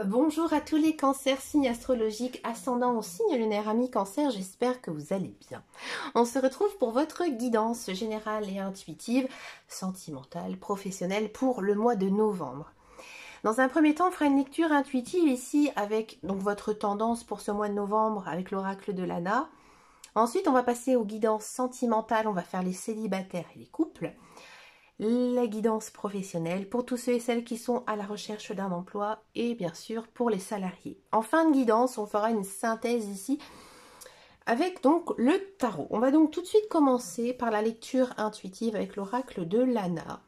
Bonjour à tous les cancers, signes astrologiques, ascendant au signe lunaire, amis cancer, j'espère que vous allez bien. On se retrouve pour votre guidance générale et intuitive, sentimentale, professionnelle pour le mois de novembre. Dans un premier temps, on fera une lecture intuitive ici avec donc votre tendance pour ce mois de novembre avec l'oracle de Lana. Ensuite, on va passer aux guidances sentimentales, on va faire les célibataires et les couples. La guidance professionnelle pour tous ceux et celles qui sont à la recherche d'un emploi et bien sûr pour les salariés. En fin de guidance, on fera une synthèse ici avec donc le tarot. On va donc tout de suite commencer par la lecture intuitive avec l'oracle de Lana.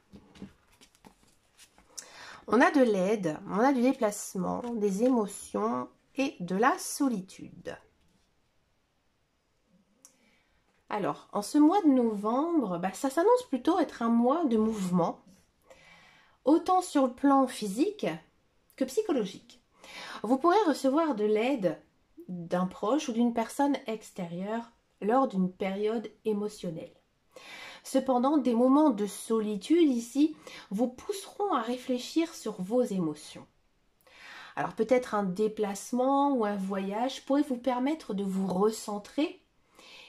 On a de l'aide, on a du déplacement, des émotions et de la solitude. Alors, en ce mois de novembre, ça s'annonce plutôt être un mois de mouvement, autant sur le plan physique que psychologique. Vous pourrez recevoir de l'aide d'un proche ou d'une personne extérieure lors d'une période émotionnelle. Cependant, des moments de solitude ici vous pousseront à réfléchir sur vos émotions. Alors peut-être un déplacement ou un voyage pourrait vous permettre de vous recentrer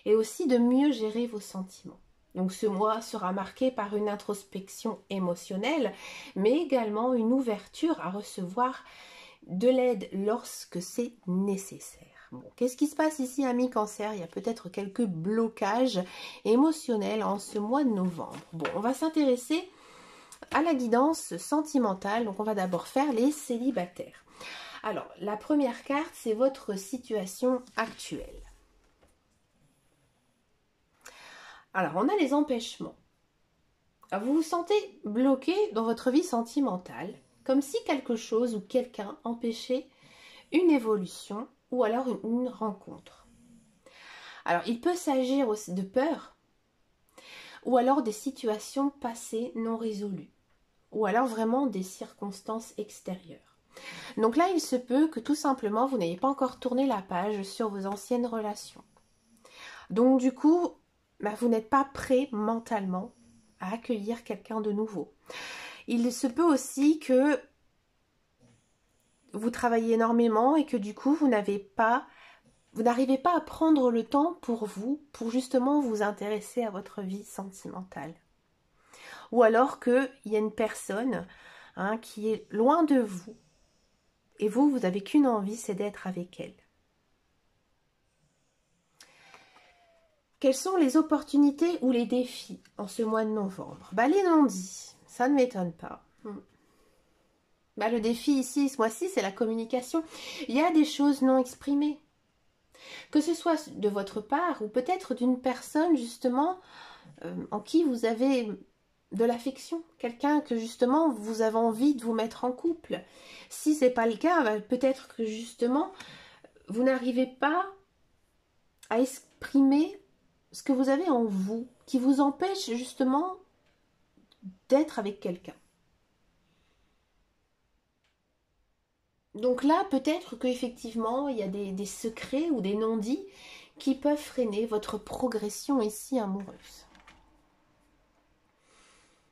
et aussi de mieux gérer vos sentiments. Donc ce mois sera marqué par une introspection émotionnelle, mais également une ouverture à recevoir de l'aide lorsque c'est nécessaire. Bon, qu'est-ce qui se passe ici, amis cancer? Il y a peut-être quelques blocages émotionnels en ce mois de novembre. Bon, on va s'intéresser à la guidance sentimentale. Donc on va d'abord faire les célibataires. Alors, la première carte, c'est votre situation actuelle. Alors, on a les empêchements. Vous vous sentez bloqué dans votre vie sentimentale, comme si quelque chose ou quelqu'un empêchait une évolution ou alors une rencontre. Alors, il peut s'agir aussi de peur, ou alors des situations passées non résolues, ou alors vraiment des circonstances extérieures. Donc là, il se peut que tout simplement, vous n'ayez pas encore tourné la page sur vos anciennes relations. Donc du coup, vous n'êtes pas prêt mentalement à accueillir quelqu'un de nouveau. Il se peut aussi que vous travaillez énormément et que du coup, vous n'arrivez pas à prendre le temps pour vous, pour justement vous intéresser à votre vie sentimentale. Ou alors qu'il y a une personne qui est loin de vous et vous n'avez qu'une envie, c'est d'être avec elle. Quelles sont les opportunités ou les défis en ce mois de novembre? Les non-dits, ça ne m'étonne pas. Le défi ici, ce mois-ci, c'est la communication. Il y a des choses non exprimées. Que ce soit de votre part ou peut-être d'une personne justement en qui vous avez de l'affection. Quelqu'un que justement vous avez envie de vous mettre en couple. Si ce n'est pas le cas, peut-être que justement vous n'arrivez pas à exprimer ce que vous avez en vous, qui vous empêche justement d'être avec quelqu'un. Donc là, peut-être qu'effectivement, il y a des secrets ou des non-dits qui peuvent freiner votre progression ici amoureuse.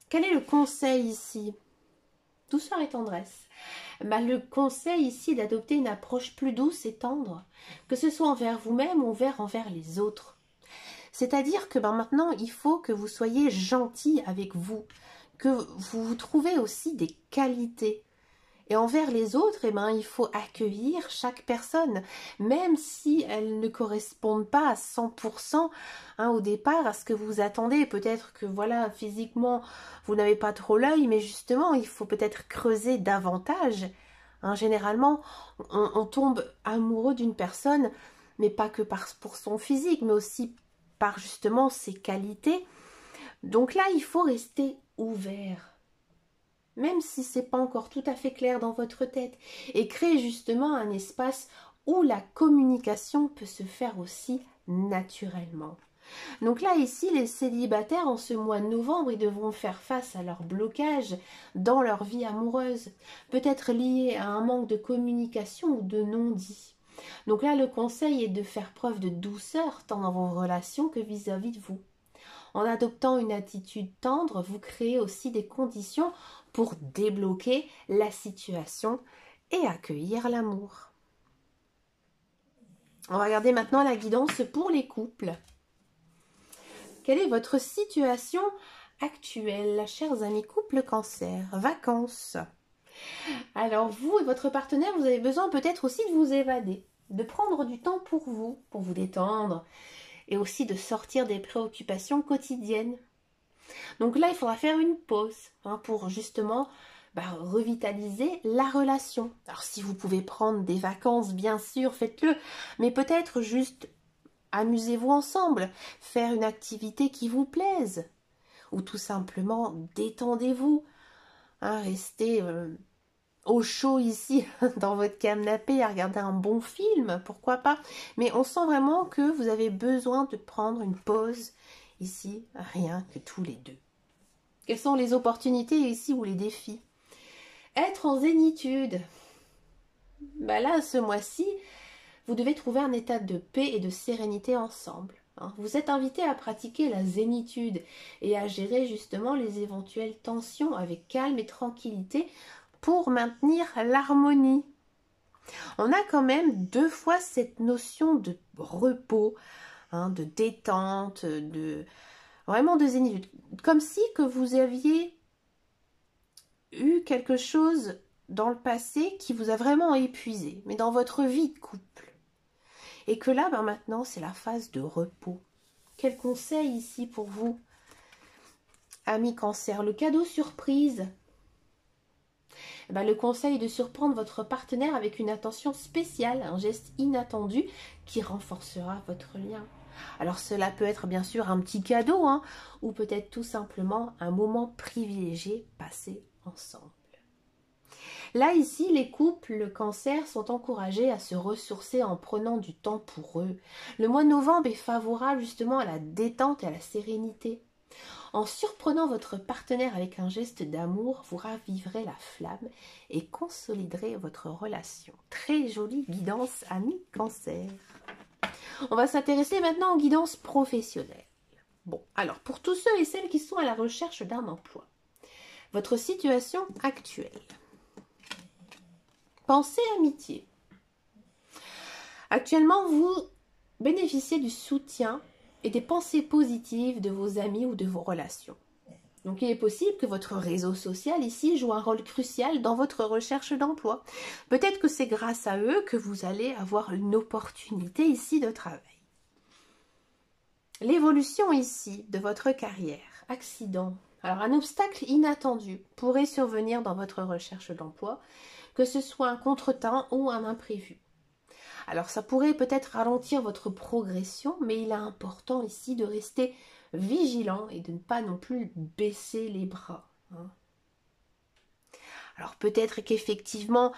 Quel est le conseil ici? Douceur et tendresse. Le conseil ici est d'adopter une approche plus douce et tendre, que ce soit envers vous-même ou envers les autres. C'est-à-dire que maintenant, il faut que vous soyez gentil avec vous, que vous trouvez aussi des qualités. Et envers les autres, il faut accueillir chaque personne, même si elles ne correspondent pas à 100% au départ à ce que vous attendez. Peut-être que voilà, physiquement, vous n'avez pas trop l'œil, mais justement, il faut peut-être creuser davantage. Généralement, on tombe amoureux d'une personne, mais pas que pour son physique, mais aussi par justement ses qualités. Donc là, il faut rester ouvert. Même si ce n'est pas encore tout à fait clair dans votre tête, et créer justement un espace où la communication peut se faire aussi naturellement. Donc là, ici, les célibataires, en ce mois de novembre, ils devront faire face à leur blocage dans leur vie amoureuse, peut-être lié à un manque de communication ou de non-dit. Donc là, le conseil est de faire preuve de douceur tant dans vos relations que vis-à-vis de vous. En adoptant une attitude tendre, vous créez aussi des conditions pour débloquer la situation et accueillir l'amour. On va regarder maintenant la guidance pour les couples. Quelle est votre situation actuelle, chers amis couple Cancer? Vacances. Alors vous et votre partenaire, vous avez besoin peut-être aussi de vous évader, de prendre du temps pour vous détendre et aussi de sortir des préoccupations quotidiennes. Donc là, il faudra faire une pause pour justement revitaliser la relation. Alors si vous pouvez prendre des vacances, bien sûr, faites-le, mais peut-être juste amusez-vous ensemble, faire une activité qui vous plaise, ou tout simplement détendez-vous, restez au chaud ici dans votre canapé à regarder un bon film, pourquoi pas, mais on sent vraiment que vous avez besoin de prendre une pause ici, rien que tous les deux. Quelles sont les opportunités ici ou les défis? Être en zénitude. Là, ce mois-ci, vous devez trouver un état de paix et de sérénité ensemble. Vous êtes invité à pratiquer la zénitude et à gérer justement les éventuelles tensions avec calme et tranquillité pour maintenir l'harmonie. On a quand même deux fois cette notion de repos, de détente, vraiment de zénitude. Comme si que vous aviez eu quelque chose dans le passé qui vous a vraiment épuisé, mais dans votre vie de couple. Et que là, maintenant, c'est la phase de repos. Quel conseil ici pour vous, amis Cancer? Le cadeau surprise. Le conseil de surprendre votre partenaire avec une attention spéciale, un geste inattendu qui renforcera votre lien. Alors cela peut être bien sûr un petit cadeau, ou peut-être tout simplement un moment privilégié passé ensemble. Là, ici, les couples Cancer sont encouragés à se ressourcer en prenant du temps pour eux. Le mois de novembre est favorable justement à la détente et à la sérénité. En surprenant votre partenaire avec un geste d'amour, vous raviverez la flamme et consoliderez votre relation. Très jolie guidance, amis Cancer. On va s'intéresser maintenant aux guidances professionnelles. Bon, alors pour tous ceux et celles qui sont à la recherche d'un emploi, votre situation actuelle. Pensée amitié. Actuellement, vous bénéficiez du soutien et des pensées positives de vos amis ou de vos relations. Donc il est possible que votre réseau social ici joue un rôle crucial dans votre recherche d'emploi. Peut-être que c'est grâce à eux que vous allez avoir une opportunité ici de travail. L'évolution ici de votre carrière, accident. Alors un obstacle inattendu pourrait survenir dans votre recherche d'emploi, que ce soit un contretemps ou un imprévu. Alors ça pourrait peut-être ralentir votre progression, mais il est important ici de rester vigilant et de ne pas non plus baisser les bras. Alors peut-être qu'effectivement,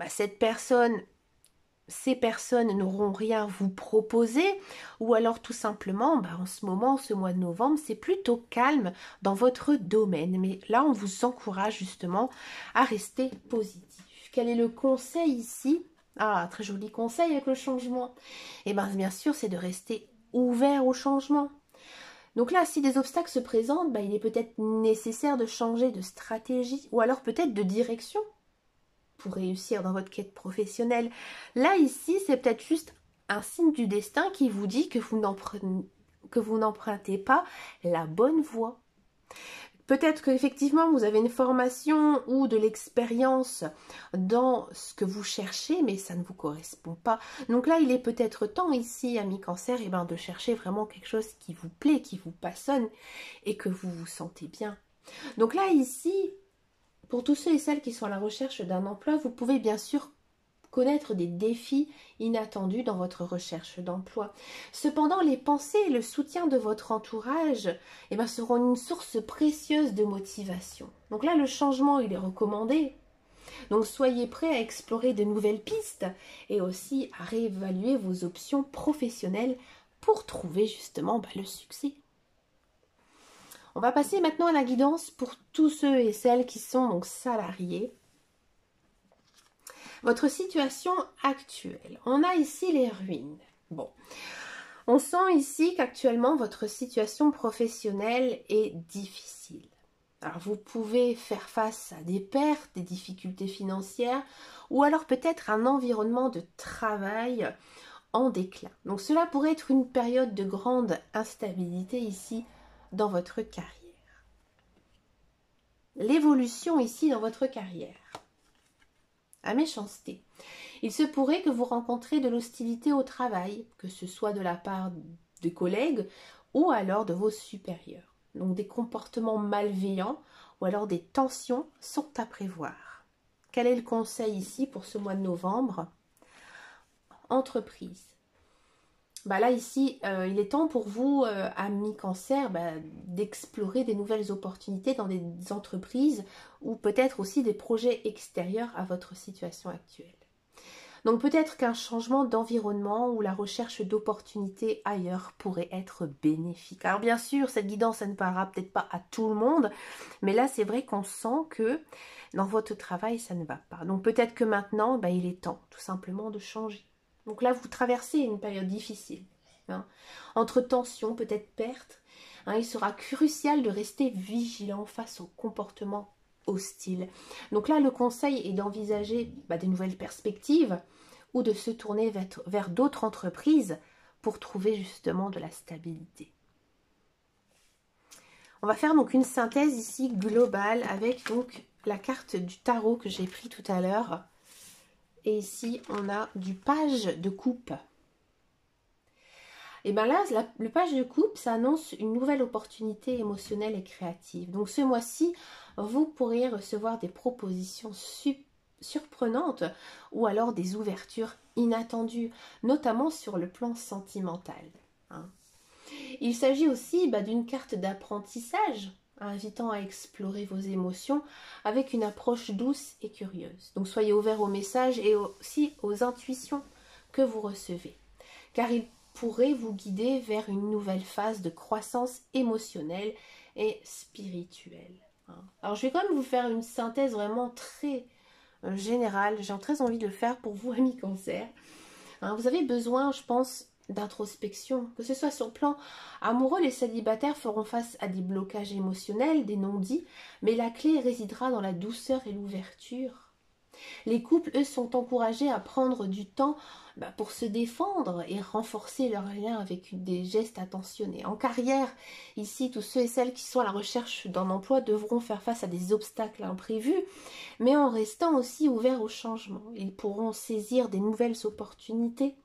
ces personnes n'auront rien à vous proposer, ou alors tout simplement, en ce moment, ce mois de novembre, c'est plutôt calme dans votre domaine. Mais là, on vous encourage justement à rester positif. Quel est le conseil ici? Ah, très joli conseil avec le changement. Et bien sûr, c'est de rester ouvert au changement. Donc là, si des obstacles se présentent, il est peut-être nécessaire de changer de stratégie ou alors peut-être de direction pour réussir dans votre quête professionnelle. Là, ici, c'est peut-être juste un signe du destin qui vous dit que vous n'empruntez pas la bonne voie. Peut-être qu'effectivement, vous avez une formation ou de l'expérience dans ce que vous cherchez, mais ça ne vous correspond pas. Donc là, il est peut-être temps ici, amis Cancer, de chercher vraiment quelque chose qui vous plaît, qui vous passionne et que vous vous sentez bien. Donc là, ici, pour tous ceux et celles qui sont à la recherche d'un emploi, vous pouvez bien sûr connaître des défis inattendus dans votre recherche d'emploi. Cependant, les pensées et le soutien de votre entourage seront une source précieuse de motivation. Donc là, le changement, il est recommandé. Donc soyez prêts à explorer de nouvelles pistes et aussi à réévaluer vos options professionnelles pour trouver justement le succès. On va passer maintenant à la guidance pour tous ceux et celles qui sont donc salariés. Votre situation actuelle. On a ici les ruines. Bon, on sent ici qu'actuellement votre situation professionnelle est difficile. Alors vous pouvez faire face à des pertes, des difficultés financières ou alors peut-être un environnement de travail en déclin. Donc cela pourrait être une période de grande instabilité ici dans votre carrière. L'évolution ici dans votre carrière. À méchanceté. Il se pourrait que vous rencontrez de l'hostilité au travail, que ce soit de la part de collègues ou alors de vos supérieurs. Donc des comportements malveillants ou alors des tensions sont à prévoir. Quel est le conseil ici pour ce mois de novembre? Entreprise. Là ici, il est temps pour vous, amis cancer, d'explorer des nouvelles opportunités dans des entreprises ou peut-être aussi des projets extérieurs à votre situation actuelle. Donc peut-être qu'un changement d'environnement ou la recherche d'opportunités ailleurs pourrait être bénéfique. Alors bien sûr, cette guidance, ça ne parlera peut-être pas à tout le monde, mais là c'est vrai qu'on sent que dans votre travail, ça ne va pas. Donc peut-être que maintenant, il est temps tout simplement de changer. Donc là, vous traversez une période difficile. Entre tensions, peut-être pertes, il sera crucial de rester vigilant face aux comportements hostiles. Donc là, le conseil est d'envisager des nouvelles perspectives ou de se tourner vers d'autres entreprises pour trouver justement de la stabilité. On va faire donc une synthèse ici globale avec donc la carte du tarot que j'ai pris tout à l'heure. Et ici, on a du page de coupe. Et bien là, le page de coupe, ça annonce une nouvelle opportunité émotionnelle et créative. Donc ce mois-ci, vous pourriez recevoir des propositions surprenantes ou alors des ouvertures inattendues, notamment sur le plan sentimental. Il s'agit aussi d'une carte d'apprentissage, invitant à explorer vos émotions avec une approche douce et curieuse. Donc soyez ouverts aux messages et aussi aux intuitions que vous recevez, car il pourrait vous guider vers une nouvelle phase de croissance émotionnelle et spirituelle. Alors je vais quand même vous faire une synthèse vraiment très générale. J'ai très envie de le faire pour vous, amis cancer. Vous avez besoin, je pense, d'introspection, que ce soit sur le plan amoureux. Les célibataires feront face à des blocages émotionnels, des non-dits, mais la clé résidera dans la douceur et l'ouverture. Les couples, eux, sont encouragés à prendre du temps pour se défendre et renforcer leur lien avec des gestes attentionnés. En carrière, ici, tous ceux et celles qui sont à la recherche d'un emploi devront faire face à des obstacles imprévus, mais en restant aussi ouverts au changement. Ils pourront saisir des nouvelles opportunités.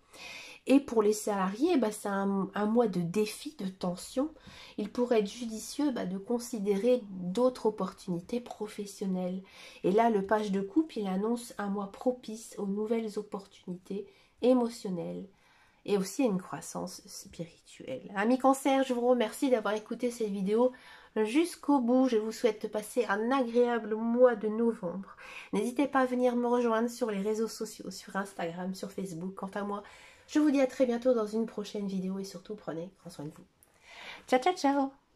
Et pour les salariés, c'est un mois de défi, de tension. Il pourrait être judicieux de considérer d'autres opportunités professionnelles. Et là, le page de coupe, il annonce un mois propice aux nouvelles opportunités émotionnelles et aussi à une croissance spirituelle. Amis cancer, je vous remercie d'avoir écouté cette vidéo jusqu'au bout. Je vous souhaite de passer un agréable mois de novembre. N'hésitez pas à venir me rejoindre sur les réseaux sociaux, sur Instagram, sur Facebook. Quant à moi, je vous dis à très bientôt dans une prochaine vidéo et surtout prenez grand soin de vous. Ciao, ciao, ciao!